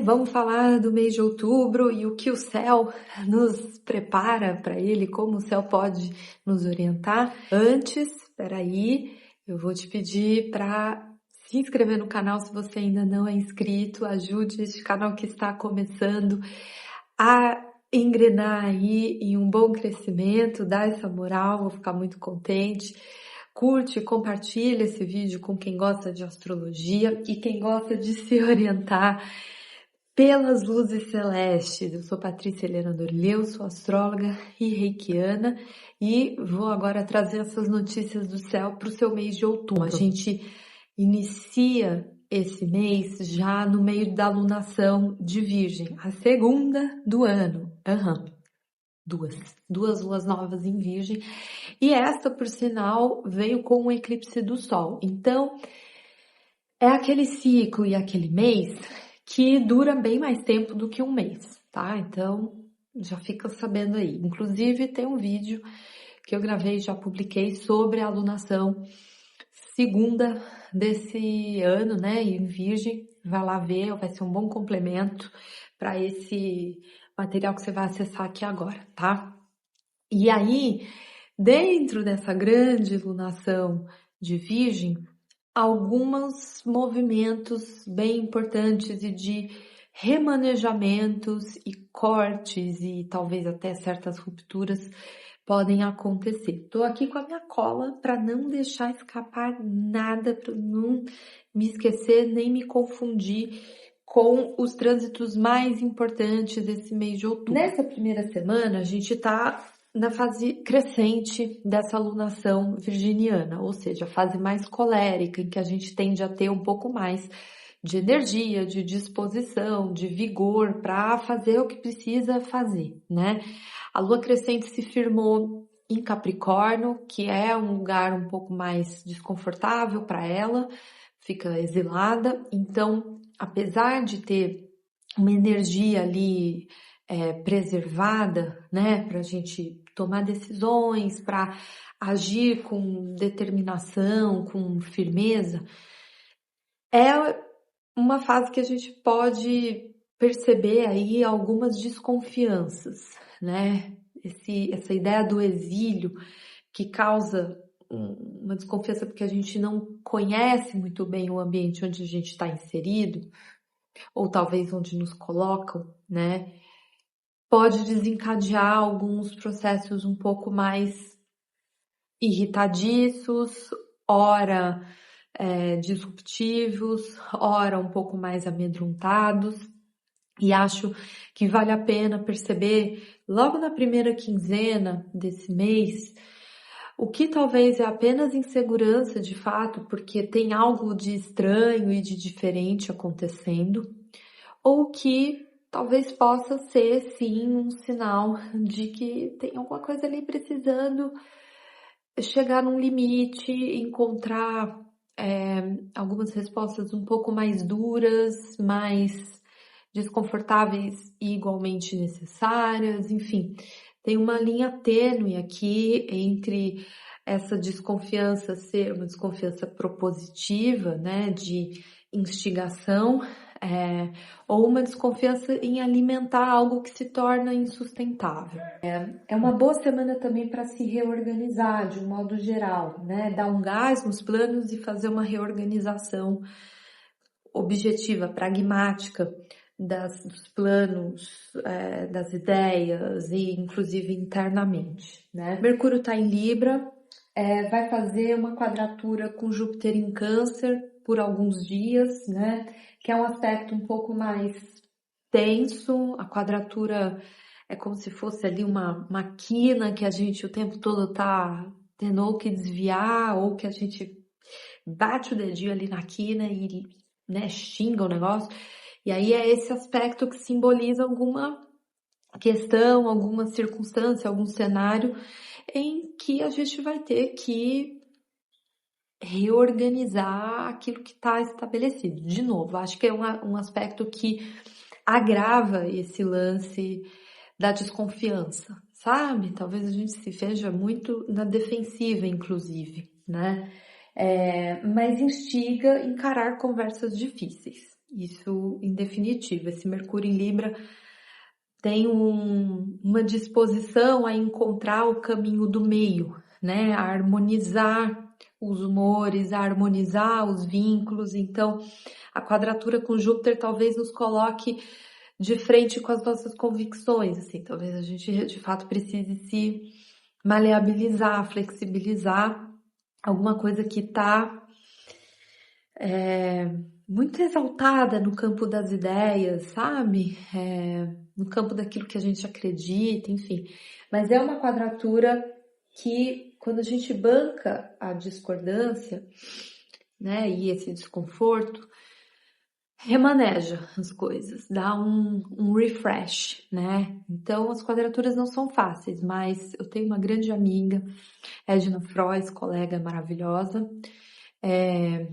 Vamos falar do mês de outubro e o que o céu nos prepara para ele, como o céu pode nos orientar. Antes, espera aí, eu vou te pedir para se inscrever no canal se você ainda não é inscrito. Ajude este canal que está começando a engrenar aí em um bom crescimento, dá essa moral, vou ficar muito contente. Curte e compartilha esse vídeo com quem gosta de astrologia e quem gosta de se orientar pelas luzes celestes. Eu sou Patrícia Helena Dorleu, sou astróloga e reikiana e vou agora trazer essas notícias do céu para o seu mês de outubro. A gente inicia esse mês já no meio da alunação de Virgem, a segunda do ano. Duas luas novas em Virgem. E esta, por sinal, veio com o eclipse do Sol. Então, é aquele ciclo e aquele mês que dura bem mais tempo do que um mês, tá? Então, já fica sabendo aí. Inclusive, tem um vídeo que eu gravei, já publiquei, sobre a alunação segunda desse ano, né? Em Virgem, vai lá ver, vai ser um bom complemento para esse material que você vai acessar aqui agora, tá? E aí, dentro dessa grande lunação de Virgem, alguns movimentos bem importantes e de remanejamentos e cortes e talvez até certas rupturas podem acontecer. Estou aqui com a minha cola para não deixar escapar nada, para não me esquecer nem me confundir com os trânsitos mais importantes desse mês de outubro. Nessa primeira semana, a gente está na fase crescente dessa alunação virginiana, ou seja, a fase mais colérica, em que a gente tende a ter um pouco mais de energia, de disposição, de vigor para fazer o que precisa fazer, né? A lua crescente se firmou em Capricórnio, que é um lugar um pouco mais desconfortável para ela, fica exilada. Então, apesar de ter uma energia ali preservada, né, para a gente tomar decisões, para agir com determinação, com firmeza, é uma fase que a gente pode perceber aí algumas desconfianças, né? Essa ideia do exílio que causa uma desconfiança porque a gente não conhece muito bem o ambiente onde a gente está inserido, ou talvez onde nos colocam, né? Pode desencadear alguns processos um pouco mais irritadiços, ora disruptivos, ora um pouco mais amedrontados. E acho que vale a pena perceber logo na primeira quinzena desse mês o que talvez é apenas insegurança de fato, porque tem algo de estranho e de diferente acontecendo, ou que talvez possa ser, sim, um sinal de que tem alguma coisa ali precisando chegar num limite, encontrar algumas respostas um pouco mais duras, mais desconfortáveis e igualmente necessárias, enfim. Tem uma linha tênue aqui entre essa desconfiança ser uma desconfiança propositiva, né, de instigação, ou uma desconfiança em alimentar algo que se torna insustentável. É uma boa semana também para se reorganizar de um modo geral, né, dar um gás nos planos e fazer uma reorganização objetiva, pragmática dos planos, das ideias e inclusive internamente, né? Mercúrio está em Libra, vai fazer uma quadratura com Júpiter em Câncer por alguns dias, né? Que é um aspecto um pouco mais tenso. A quadratura é como se fosse ali uma maquina que a gente o tempo todo tá tendo ou que desviar ou que a gente bate o dedinho ali na quina e, né, xinga o negócio. E aí é esse aspecto que simboliza alguma questão, alguma circunstância, algum cenário em que a gente vai ter que reorganizar aquilo que está estabelecido. De novo, acho que é um aspecto que agrava esse lance da desconfiança, sabe? Talvez a gente se veja muito na defensiva, inclusive, né? Mas instiga encarar conversas difíceis. Isso em definitivo. Esse Mercúrio em Libra tem uma disposição a encontrar o caminho do meio, né? A harmonizar os humores, a harmonizar os vínculos. Então, a quadratura com Júpiter talvez nos coloque de frente com as nossas convicções, assim, talvez a gente de fato precise se maleabilizar, flexibilizar alguma coisa que está muito exaltada no campo das ideias, sabe? No campo daquilo que a gente acredita, enfim. Mas é uma quadratura que, quando a gente banca a discordância, né, e esse desconforto, remaneja as coisas, dá um refresh, né? Então, as quadraturas não são fáceis, mas eu tenho uma grande amiga, Edna Frois, colega maravilhosa,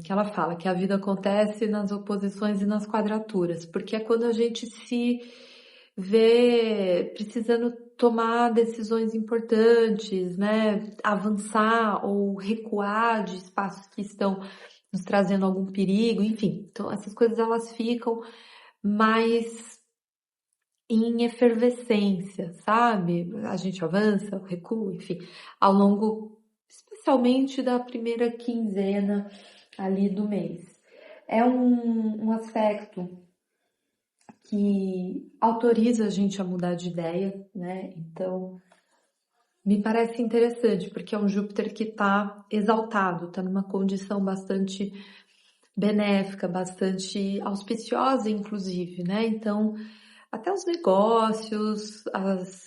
que ela fala que a vida acontece nas oposições e nas quadraturas, porque é quando a gente se vê precisando tomar decisões importantes, né? Avançar ou recuar de espaços que estão nos trazendo algum perigo, enfim. Então, essas coisas elas ficam mais em efervescência, sabe? A gente avança, recua, enfim, ao longo, especialmente da primeira quinzena ali do mês. É um aspecto que autoriza a gente a mudar de ideia, né? Então, me parece interessante, porque é um Júpiter que está exaltado, está numa condição bastante benéfica, bastante auspiciosa, inclusive, né? Então, até os negócios,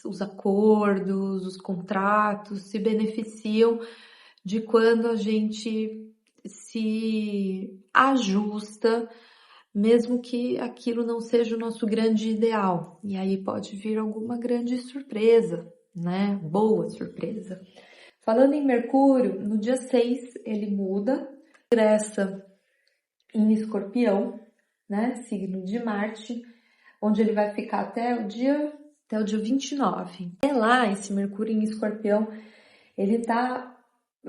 os acordos, os contratos se beneficiam de quando a gente se ajusta, mesmo que aquilo não seja o nosso grande ideal. E aí pode vir alguma grande surpresa, né? Boa surpresa. Falando em Mercúrio, no dia 6 ele muda, ingressa em Escorpião, né? Signo de Marte, onde ele vai ficar até o dia 29. É lá, esse Mercúrio em Escorpião, ele está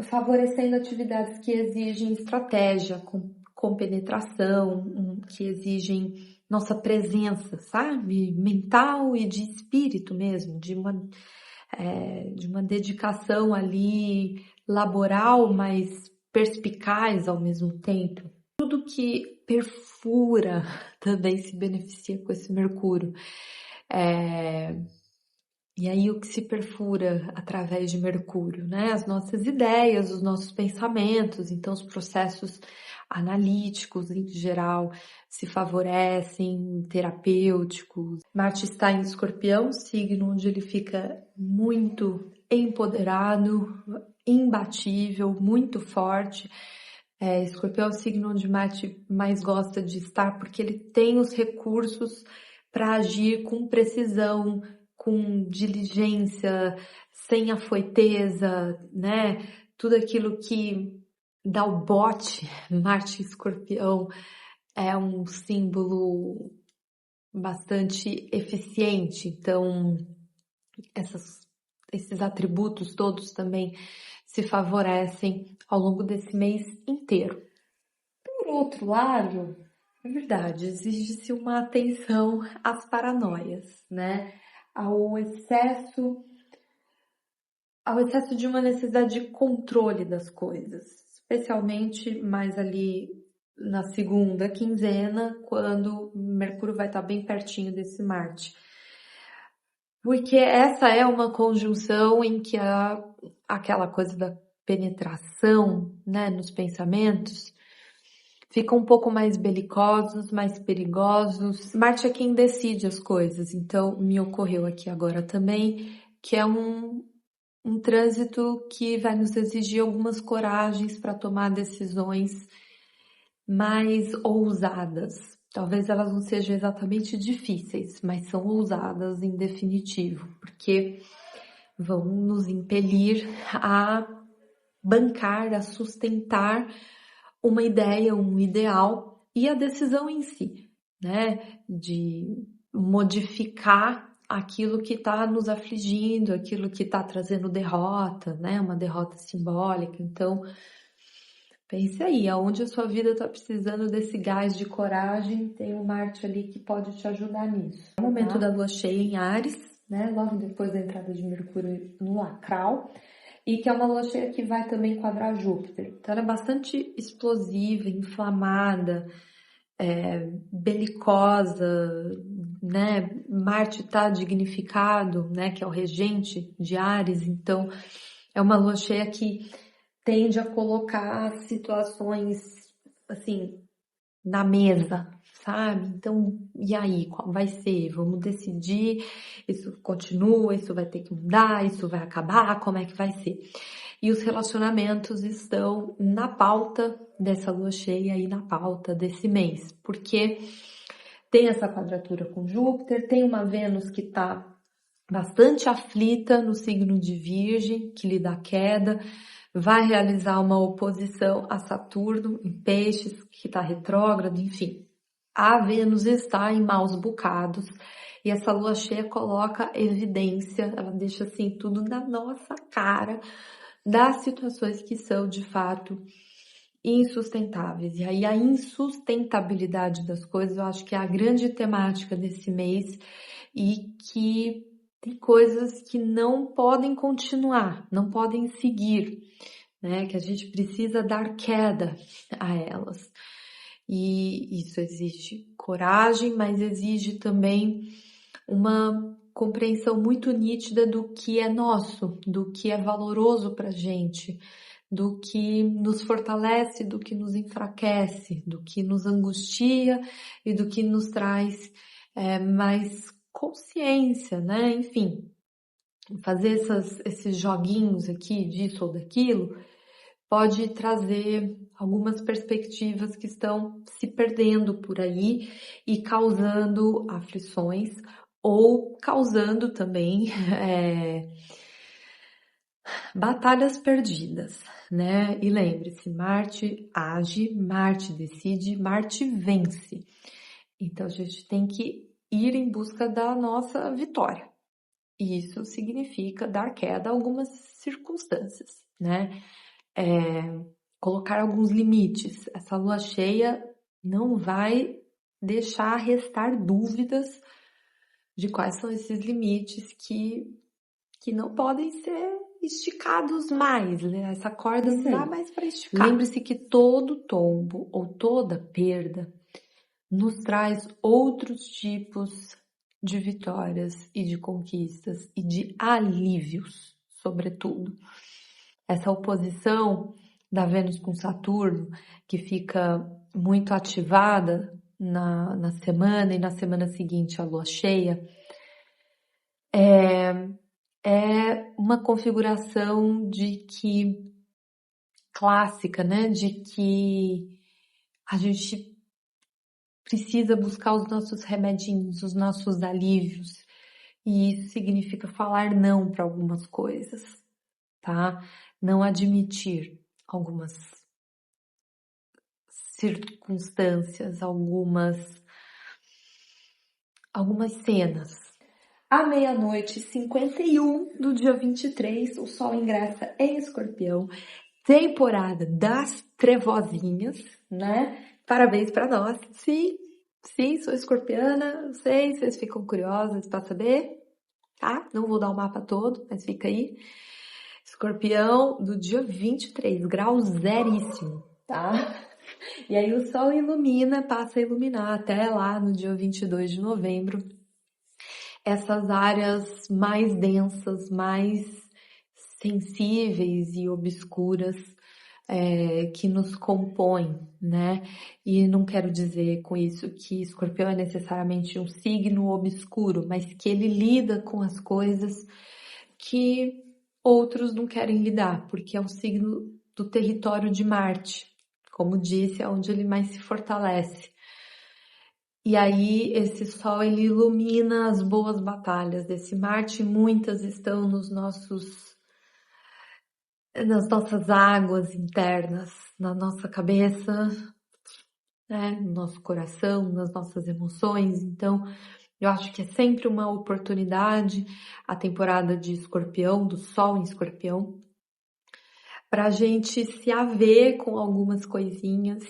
favorecendo atividades que exigem estratégia, com penetração, que exigem nossa presença, sabe? Mental e de espírito mesmo, de uma dedicação ali laboral, mas perspicaz ao mesmo tempo. Tudo que perfura também se beneficia com esse Mercúrio. E aí o que se perfura através de Mercúrio, né? As nossas ideias, os nossos pensamentos, então os processos analíticos em geral se favorecem, terapêuticos. Marte está em Escorpião, signo onde ele fica muito empoderado, imbatível, muito forte. Escorpião é o signo onde Marte mais gosta de estar porque ele tem os recursos para agir com precisão, com diligência, sem afoiteza, né? Tudo aquilo que dá o bote, Marte e Escorpião é um símbolo bastante eficiente. Então, esses atributos todos também se favorecem ao longo desse mês inteiro. Por outro lado, é verdade, exige-se uma atenção às paranoias, né? Ao excesso de uma necessidade de controle das coisas, especialmente mais ali na segunda quinzena, quando Mercúrio vai estar bem pertinho desse Marte. Porque essa é uma conjunção em que aquela coisa da penetração, né, nos pensamentos, fica um pouco mais belicosos, mais perigosos. Marte é quem decide as coisas, então me ocorreu aqui agora também que é um trânsito que vai nos exigir algumas coragens para tomar decisões mais ousadas. Talvez elas não sejam exatamente difíceis, mas são ousadas em definitivo, porque vão nos impelir a bancar, a sustentar uma ideia, um ideal e a decisão em si, né? De modificar aquilo que está nos afligindo, aquilo que está trazendo derrota, né? Uma derrota simbólica. Então, Pense aí, aonde a sua vida está precisando desse gás de coragem, tem um Marte ali que pode te ajudar nisso. É o momento da lua cheia em Áries, né? Logo depois da entrada de Mercúrio no Lacral, e que é uma lua cheia que vai também quadrar Júpiter. Então ela é bastante explosiva, inflamada, belicosa, né? Marte está dignificado, né? Que é o regente de Áries, então é uma lua cheia que tende a colocar situações, assim, na mesa, sabe? Então, e aí, qual vai ser? Vamos decidir, isso continua, isso vai ter que mudar, isso vai acabar, como é que vai ser? E os relacionamentos estão na pauta dessa lua cheia e na pauta desse mês, porque tem essa quadratura com Júpiter, tem uma Vênus que está bastante aflita no signo de Virgem, que lhe dá queda, vai realizar uma oposição a Saturno em Peixes, que está retrógrado, enfim. A Vênus está em maus bocados e essa lua cheia coloca evidência, ela deixa assim tudo na nossa cara das situações que são de fato insustentáveis. E aí a insustentabilidade das coisas, eu acho que é a grande temática desse mês e que tem coisas que não podem continuar, não podem seguir, né? Que a gente precisa dar queda a elas. E isso exige coragem, mas exige também uma compreensão muito nítida do que é nosso, do que é valoroso para a gente, do que nos fortalece, do que nos enfraquece, do que nos angustia e do que nos traz mais consciência, né? Enfim, fazer esses joguinhos aqui, disso ou daquilo, pode trazer algumas perspectivas que estão se perdendo por aí e causando aflições ou causando também batalhas perdidas, né? E lembre-se, Marte age, Marte decide, Marte vence. Então a gente tem que ir em busca da nossa vitória. E isso significa dar queda a algumas circunstâncias, né? Colocar alguns limites. Essa lua cheia não vai deixar restar dúvidas de quais são esses limites que não podem ser esticados mais, né? Essa corda não dá mais para esticar. Lembre-se que todo tombo ou toda perda nos traz outros tipos de vitórias e de conquistas e de alívios, sobretudo. Essa oposição da Vênus com Saturno, que fica muito ativada na semana e na semana seguinte a lua cheia, é uma configuração de que clássica, né? De que a gente precisa buscar os nossos remedinhos, os nossos alívios. E isso significa falar não para algumas coisas, tá? Não admitir algumas circunstâncias, algumas cenas. À 00:51 do dia 23, o Sol ingressa em Escorpião, temporada das trevozinhas, né? Parabéns para nós. Sim, sou escorpiana, sei, vocês ficam curiosos para saber, tá? Não vou dar o mapa todo, mas fica aí. Escorpião do dia 23, grau zeríssimo, tá? E aí o Sol ilumina, passa a iluminar até lá no dia 22 de novembro, essas áreas mais densas, mais sensíveis e obscuras que nos compõem, né? E não quero dizer com isso que Escorpião é necessariamente um signo obscuro, mas que ele lida com as coisas que outros não querem lidar, porque é um signo do território de Marte, como disse, é onde ele mais se fortalece. E aí esse Sol ele ilumina as boas batalhas desse Marte, muitas estão nas nossas águas internas, na nossa cabeça, né, no nosso coração, nas nossas emoções. Então, eu acho que é sempre uma oportunidade a temporada de Escorpião, do Sol em Escorpião, para a gente se haver com algumas coisinhas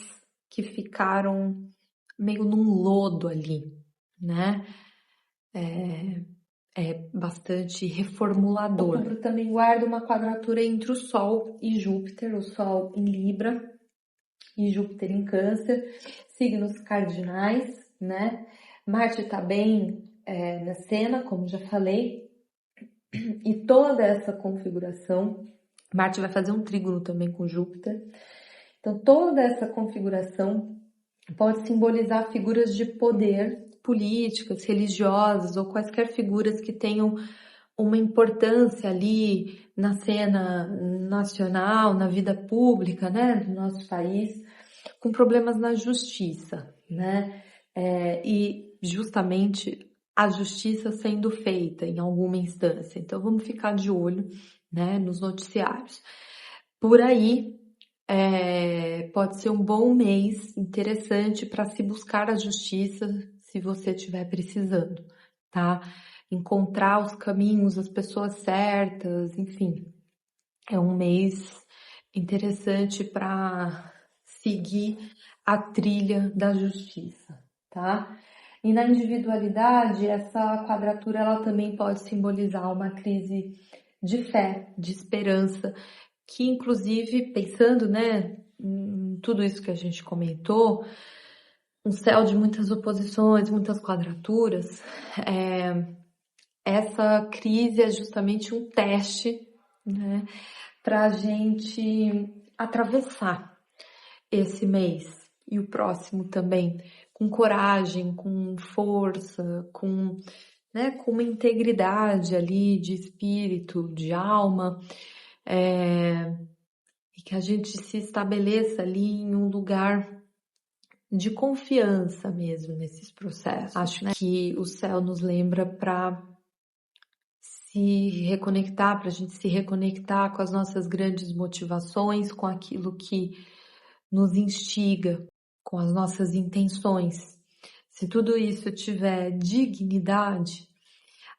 que ficaram meio num lodo ali, né? É bastante reformulador. Outubro também guarda uma quadratura entre o Sol e Júpiter, o Sol em Libra e Júpiter em Câncer, signos cardinais, né? Marte está bem na cena, como já falei, e toda essa configuração, Marte vai fazer um trígono também com Júpiter, então toda essa configuração pode simbolizar figuras de poder, políticas, religiosas ou quaisquer figuras que tenham uma importância ali na cena nacional, na vida pública, né, do nosso país, com problemas na justiça, né, e justamente a justiça sendo feita em alguma instância. Então vamos ficar de olho, né, nos noticiários. Por aí, pode ser um bom mês interessante para se buscar a justiça se você estiver precisando, tá? Encontrar os caminhos, as pessoas certas, enfim. É um mês interessante para seguir a trilha da justiça, tá? E na individualidade, essa quadratura ela também pode simbolizar uma crise de fé, de esperança, que inclusive, pensando, né, em tudo isso que a gente comentou, um céu de muitas oposições, muitas quadraturas, essa crise é justamente um teste, né, para a gente atravessar esse mês e o próximo também, com coragem, com força, né, com uma integridade ali de espírito, de alma, e que a gente se estabeleça ali em um lugar de confiança mesmo nesses processos. Acho, né, que o céu nos lembra para se reconectar, para a gente se reconectar com as nossas grandes motivações, com aquilo que nos instiga, com as nossas intenções. Se tudo isso tiver dignidade,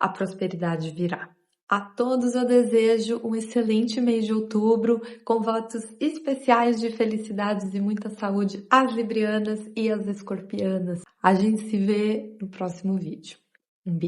a prosperidade virá. A todos eu desejo um excelente mês de outubro, com votos especiais de felicidades e muita saúde às librianas e às escorpianas. A gente se vê no próximo vídeo.